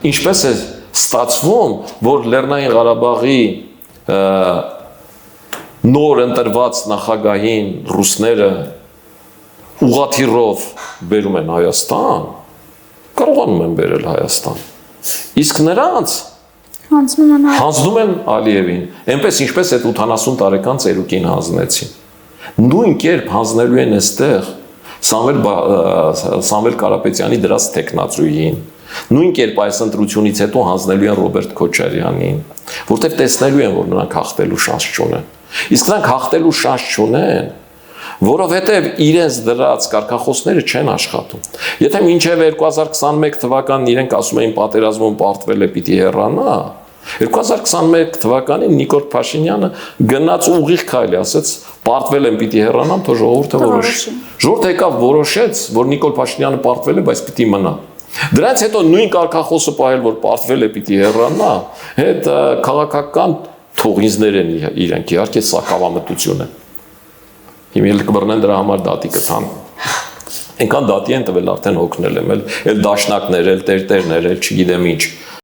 Ինչպես է ստացվում, որ Լեռնային Ղարաբաղի նոր ընտրված նախագահին ռուսները ուղղաթիռով բերում են Հայաստան, կարողանում են բերել Հայաստան, իսկ նրանց հանձնում են Ալիևին, այնպես ինչպես այդ 80 տարեկան ծերուկին հանձնեցին, նույն կերպ հանձնելու են այստեղ Սամվել Կարապետյանի դրած տեխնացուին, նույն կերպ այս ընտրությունից հետո հանձնելու են Ռոբերտ Քոչարյանին, որտեղ տեսնելու են, որ նրանք հաղթելու շանս չունեն, իսկ նրանք հաղթելու շանս չունեն, որովհետև իրենց դրած կարգախոսները չեն աշխատում։ Եթե մինչև 2021 թվականին իրենք ասում էին պատերազմում պարտվել է պիտի հեռանա, 2021 թվականին Նիկոլ Փաշինյանը գնաց ուղիղ քայլ, ասաց պարտվել են պիտի հեռանամ, թող ժողովուրդը որոշի։ Ժողովուրդը եկավ որոշեց, որ Նիկոլ Փաշինյանը պարտվել է, բայց պիտի մնա։ Դրանից հետո նույն կարգախոսը պահել, որ պարտվել է պիտի հեռանա, հետ քաղաքական թողինձներ են իրենք, իհարկե սա կավամտություն է։ Հիմա կբռնեն դրա համար դատի կտան։ Այնքան դատի են տվել արդեն հոգնել եմ, էլ դաշնակներ, էլ տերտերներ, էլ չգիտեմ ինչ։